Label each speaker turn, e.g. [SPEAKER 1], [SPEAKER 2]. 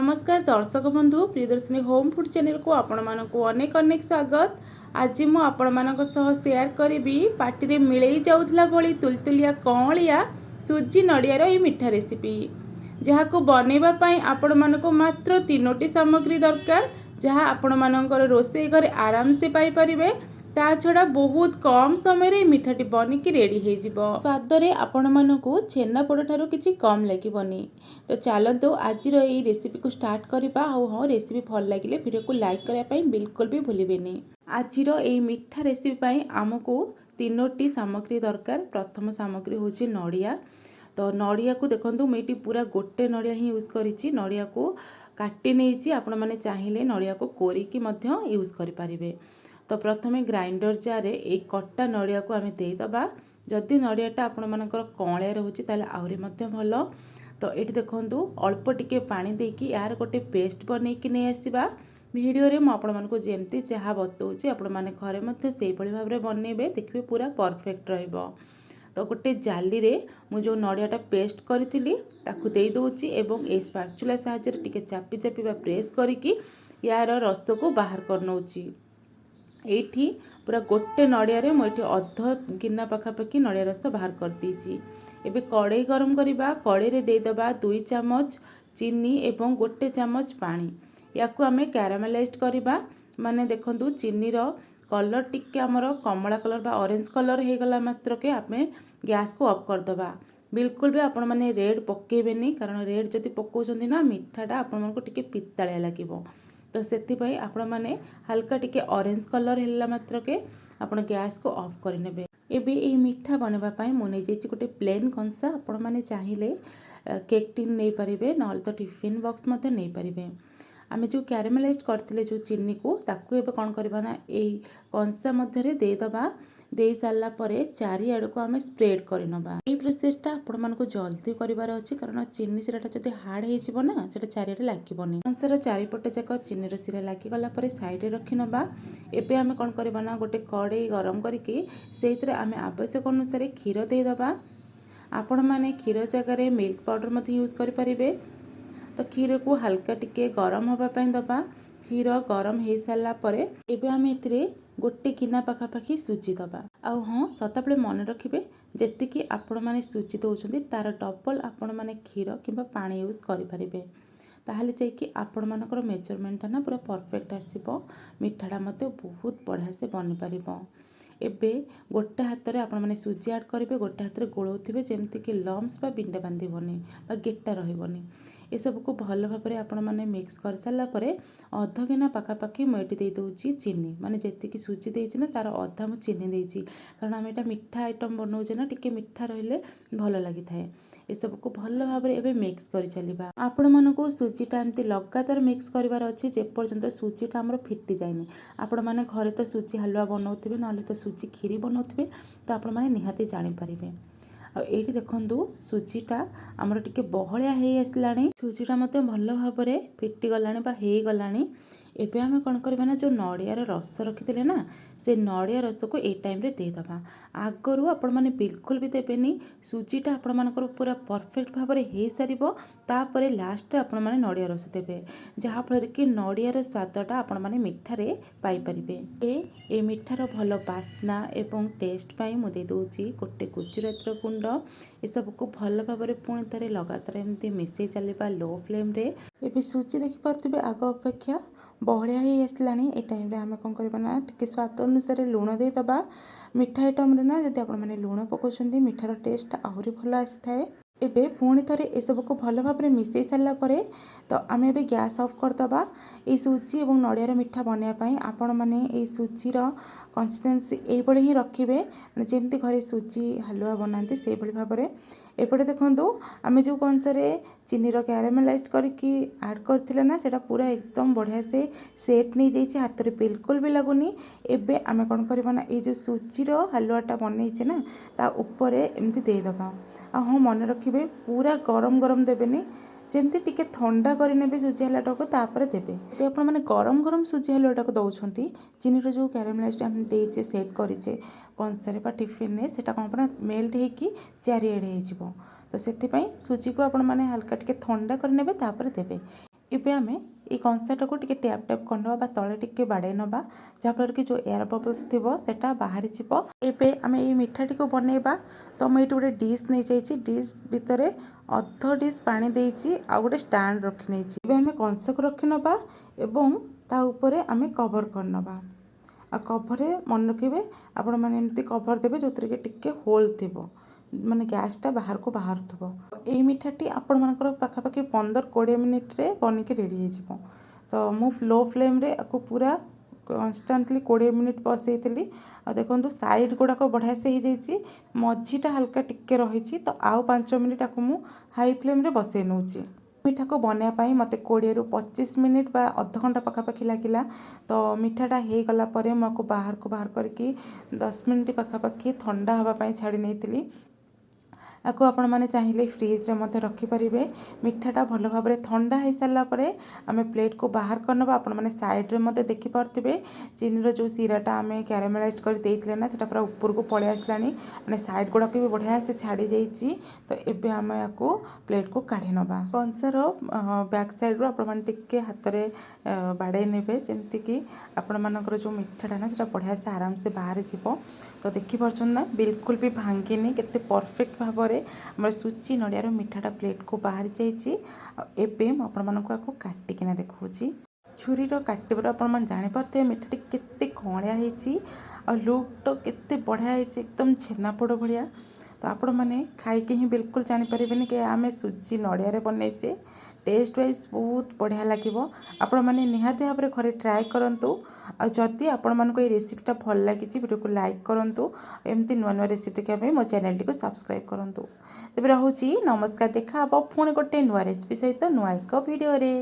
[SPEAKER 1] नमस्कार दर्शक बंधु प्रियदर्शिनी होम फूड चैनल को आपण मानक अनेक अनेक स्वागत। आज मु आपण मानक सह शेयर करी पार्टी रे मिलई जाउथला भली तुलतुलिया कौलिया सुजी नड़ियार ये मिठा रेसिपी जहाँ को बनैबा पई आपण मानक मात्र 3टी सामग्री दरकार जहाँ आपण मानकर रोषे घरे आराम से पाई परिबे। ता छड़ा बहुत कम समय रे मिठाटी बनिकी रेडी हो स्वाद रे आपण मानकु छेना पोड़ ठारू किछि कम लगिबनी। तो चलतु आज ये रेसिपी को स्टार्ट करबा। हाँ रेसिपी भल लगे वीडियो को लाइक करने बिल्कुल भी भूलें। आज ये मिठा रेसिपी आमको 3टी सामग्री दरकार। प्रथम सामग्री हूँ नड़िया। तो नड़िया को देखो मुझे पूरा गोटे नड़िया ही यूज करी। नड़िया को काटी नहीं आपण मैंने चाहिए नड़िया को कोरिकी यूज करें। तो प्रथमे ग्राइंडर जार एक कटा नड़िया को आम देदबा। जदि नड़ियाटा आपण मानकर कौलिया रोचे ताले आहरी मध्य भल। तो ये देखूँ अल्प टिके पानी देकी यार गोटे पेस्ट बनैकी नहीं आसवा। वीडियो रे मुझे जमती जहाँ बतौची आपण मैंने घरे से भाव में बनइबे देखिए पूरा परफेक्ट रहिबो। तो गोटे जाली रे मु जो नड़ियाटा पेस्ट करी ताकू दे दउची एवं ए स्पैचुला साहाय्य टिके चापी चापी प्रेस करिकी यार रस को बाहर कर नउची। एठी पूरा गोटे नड़िया रे मुझे अध गिना पखापाखि नड़िया रस बाहर कर दीची। एबे कड़ाई गरम करबा। कड़ाई रे देदबा 2 चामच चीनी एवं गोटे चामच पानी। याकू आमे कैरामेलाइज करबा। माने देखंतु चीनी रो कलर टिके हमर कमला कलर बा ऑरेंज कलर हे गला मात्र के आमे गैस को ऑफ कर दबा। बिल्कुल भी आपण माने रेड पकेबेनी कारण रेड जति पकोछंती ना मिठाटा आपण मानको टिके पित्ताळिया लागिबो। तो से आपण मैंने हल्का टिके ऑरेंज कलर है मात्र के आपण गैस को ऑफ करने। एबे ये मिठा बनवाई मुझे गोटे प्लेन कंसा आपण मैंने चाहिए केक टिन नहीं पारे ना तो टिफिन बॉक्स नहीं पारे। आम जो कैरामेलाइज करते जो चीनी को ताकू एबे कौन करबा ना यही कंसा मध्य देदबा। दे सारा पर चारिआड़ को आम स्प्रेड करनबा। ये प्रोसेसटा आपण मानक जल्दी करार अच्छी कारण चीनी सिराटा जब हार्ड हो ना से चारिआड़े लगभग कंसार चारिपट जाक चीनी सिरा लगिगला साइड रखी नबा। एबे आम कौन करबा ना गोटे कड़ाई गरम करके से आम आवश्यक अनुसार क्षीर देदबा। आपण मैंने क्षीर जगार मिल्क पाउडर यूज करें। तो क्षीर को हल्का टिके गरम होगापाई दबा। क्षीर गरम हो सारा पर एबे आम ए गोटे गिना पखापाखि सुजी दबा। आउ हाँ सदाबले मन रखिए जी आपण मैंने सुजी दौरान तार डबल आपण मैंने क्षीर कि पानी यूज करें। ताहले जाइए आपण मानकर मेजरमेंटा ना पूरा परफेक्ट आसो। मिठाटा मत बहुत बढ़िया से बनी पार। एबे गोटे हाथ में आपण मैंने सुजी ऐड करेंगे गोटे हाथ में गोलाउे जमती कि लम्स बा बिंडा बांधबनी गेटा रही। ये सब को भल भाव में आपण मैंने मिक्स कर सारापर अध गिना पखापाखि मुझे दे दूची चीनी माने जी सुजी देची ना तार अधा मु चीनी देची कारण आम यहाँ मिठा आइटम बनाऊे ना टिके मिठा रहिले भल लगी थाए। ये सब को भल भाव में एबे मिक्स कर चलवा। आपण मानक सुजीटा एमती लगातार मिक्स करार अच्छी जेपर्यंत सुजीटा आमर फिटी जाए। आपण मैंने घरे तो सुजी हलवा बनाऊे ना तो सुजी खीरी बनाऊे तो आपण मैंने निहाती जानीपारे। ये देखु सुजीटा आमर टिके बहलिया हो आसला। सुजीटा मत भल भाव में फिटी गला हो गला। एबे आम कौन करबा ना जो नड़ियार रस रखी ना से नड़िया रस को ए टाइम रे देदबा। आगरू आपण माने बिल्कुल भी देबेनी। सुजीटा आपण मानकर पूरा परफेक्ट भाव में हो सारिबो तापर लास्ट आपण माने नड़िया रस देबे जहाँ फल कि नड़ियार स्वादटा आपण माने मिठारे पाई परिबे। ए मिठार भल बास्ना एवं टेस्ट पाई मु दे दोची गोटे गुजरातर गुंड। ये सब को भल भाव में पुणी थे लगातार एमती मिसई चलवा लो फ्लेम रे। एबे सुजी देखि पारथिबे आग अपेक्षा बहलिया हो आसला। ये टाइम रे आम कौन करबा ना टिके स्वाद अनुसार लुण देदबा। मिठा आइटम रे ना जदि आपण माने लुण पकाउछंती मिठार टेस्ट आहरी भल आसी थाए। एबे पुणी थे ये सब को भल भाव में मिसई सारा पर तो आम एबे गैस ऑफ करदबा। ये सुजी और नड़ियार मिठा बनवाई आपण मैंने ये सुजीर कंसिस्टेंसी ये ही रखिए जमती घरे सुजी हलवा बनाते से भाव में। एपटे देखो आम जो कंसार चीनीर कैरामेलाइज करके ऐड करथिले ना सेटा पूरा एकदम बढ़िया से सेट नहीं जाइए हाथ में बिल्कुल भी लगुनि। एबे आम कौन करबा ना ये जो सुजीर हलवाटा बनईचे ना ता ऊपर एमती देदबा। हाँ मन रखिए पूरा गरम गरम देवेनि जमती टिके ठंडा करे सुजी हलवाटा को तापर देवे। यदि आप गरम गरम सुजी हलवाटा को दौरान चीनीर जो कैरामेलाइज देचे सेट करेचे कंसारे टिफिन में से कौन मेल्ट होगी चारिआडे हो। तो से सुजी को आपण मैंने हल्का टिके ठंडा कर देवे। ଏବେ ଆମେ এই କଂସାଟାକୁ ଟିକେ ଟ୍ୟାପ୍ ଟ୍ୟାପ୍ କରିନେବା ବା ତଳେ ଟିକେ ବାଡ଼େଇ ନେବା ଯାହାଫଳରେ କି ଯେଉଁ ଏୟାର ବବଲ୍ସ ଥିବ ସେଟା ବାହାରି ଯିବ। ଏବେ ଆମେ ଏଇ ମିଠାଟିକୁ ବନେଇବା। ତ ମୁଁ ଏଇଠି ଗୋଟେ ଡିସ୍ ନେଇଯାଇଛି। ଡିସ୍ ଭିତରେ ଅଧ ଡିସ୍ ପାଣି ଦେଇଛି ଆଉ ଗୋଟେ ଷ୍ଟାଣ୍ଡ ରଖି ନେଇଛି। ଏବେ ଆମେ କଂସାକୁ ରଖି ନେବା ଏବଂ ତା ଉପରେ ଆମେ କଭର କରିନେବା। ଆଉ କଭରରେ ମନେ ରଖିବେ ଆପଣମାନେ ଏମିତି କଭର ଦେବେ ଯେଉଁଥିରେ କି ଟିକେ ହୋଲ୍ ଥିବ, ମାନେ ଗ୍ୟାସ୍ଟା ବାହାରକୁ ବାହାରୁଥିବ। ଏଇ ମିଠାଟି ଆପଣମାନଙ୍କର ପାଖାପାଖି 15-20 ମିନିଟ୍ରେ ବନିକି ରେଡ଼ି ହେଇଯିବ। ତ ମୁଁ ଲୋ ଫ୍ଲେମ୍ରେ ଆକୁ ପୁରା କନଷ୍ଟାଣ୍ଟଲି 20 ମିନିଟ୍ ବସେଇଥିଲି। ଆଉ ଦେଖନ୍ତୁ ସାଇଡ଼୍ ଗୁଡ଼ାକ ବଢ଼ିଆ ସେ ହେଇଯାଇଛି, ମଝିଟା ହାଲକା ଟିକେ ରହିଛି। ତ ଆଉ 5 ମିନିଟ୍ ଆକୁ ମୁଁ ହାଇ ଫ୍ଲେମ୍ରେ ବସେଇ ନେଉଛି। ମିଠାକୁ ବନେଇବା ପାଇଁ ମୋତେ 20ରୁ 25 ମିନିଟ୍ ବା ଅଧଘଣ୍ଟା ପାଖାପାଖି ଲାଗିଲା। ତ ମିଠାଟା ହେଇଗଲା ପରେ ମୁଁ ଆକୁ ବାହାର କରିକି 10 ମିନିଟ୍ ପାଖାପାଖି ଥଣ୍ଡା ହେବା ପାଇଁ ଛାଡ଼ି ନେଇଥିଲି। ଆକୁ ଆପଣମାନେ ଚାହିଁଲେ ଫ୍ରିଜ୍ରେ ମଧ୍ୟ ରଖିପାରିବେ। ମିଠାଟା ଭଲ ଭାବରେ ଥଣ୍ଡା ହେଇସାରିଲା ପରେ ଆମେ ପ୍ଲେଟ୍କୁ ବାହାର କରିନେବା। ଆପଣମାନେ ସାଇଡ଼୍ରେ ମଧ୍ୟ ଦେଖିପାରୁଥିବେ ଚିନିର ଯେଉଁ ସିରାଟା ଆମେ କ୍ୟାରାମେଲାଇଜ୍ କରି ଦେଇଥିଲେ ନା, ସେଟା ପୁରା ଉପରକୁ ପଳେଇ ଆସିଲାଣି, ମାନେ ସାଇଡ଼୍ ଗୁଡ଼ାକ ବି ବଢ଼ିଆ ସେ ଛାଡ଼ି ଯାଇଛି। ତ ଏବେ ଆମେ ଆକୁ ପ୍ଲେଟ୍କୁ କାଢ଼ି ନେବା। କଂସାର ବ୍ୟାକ୍ ସାଇଡ଼୍ରୁ ଆପଣମାନେ ଟିକେ ହାତରେ ବାଡ଼େଇ ନେବେ ଯେମିତିକି ଆପଣମାନଙ୍କର ଯେଉଁ ମିଠାଟା ନା ସେଟା ବଢ଼ିଆ ସେ ଆରାମସେ ବାହାରିଯିବ। ତ ଦେଖିପାରୁଛନ୍ତି ନା, ବିଲକୁଲ ବି ଭାଙ୍ଗିନି, କେତେ ପରଫେକ୍ଟ ଭାବରେ ଆମର ସୁଜି ନଡ଼ିଆର ମିଠାଟା ପ୍ଲେଟ୍କୁ ବାହାରି ଯାଇଛି। ଆଉ ଏବେ ମୁଁ ଆପଣମାନଙ୍କୁ ଆକୁ କାଟିକିନା ଦେଖାଉଛି। ଛୁରୀର କାଟିବାରୁ ଆପଣମାନେ ଜାଣିପାରୁଥିବେ ମିଠାଟି କେତେ କଅଁଳିଆ ହେଇଛି ଆଉ ଲୁକ୍ଟା କେତେ ବଢ଼ିଆ ହେଇଛି, ଏକଦମ ଛେନାପୋଡ଼ ଭଳିଆ। ତ ଆପଣମାନେ ଖାଇକି ହିଁ ବିଲକୁଲ ଜାଣିପାରିବେନି କି ଆମେ ସୁଜି ନଡ଼ିଆରେ ବନେଇଛେ। ଟେଷ୍ଟ ୱାଇଜ୍ ବହୁତ ବଢ଼ିଆ ଲାଗିବ। ଆପଣମାନେ ନିହାତି ଭାବରେ ଘରେ ଟ୍ରାଏ କରନ୍ତୁ। ଆଉ ଯଦି ଆପଣମାନଙ୍କୁ এই ରେସିପିଟା ଭଲ ଲାଗିଛି ଭିଡ଼ିଓକୁ ଲାଇକ୍ କରନ୍ତୁ। ଏମିତି ନୂଆ ନୂଆ ରେସିପି ଦେଖିବା ପାଇଁ ମୋ ଚ୍ୟାନେଲଟିକୁ ସବସ୍କ୍ରାଇବ୍ କରନ୍ତୁ। ତେବେ ରହୁଛି, ନମସ୍କାର। ଦେଖା ହେବ ପୁଣି ଗୋଟେ ନୂଆ ରେସିପି ସହିତ ନୂଆ ଏକ ଭିଡ଼ିଓରେ।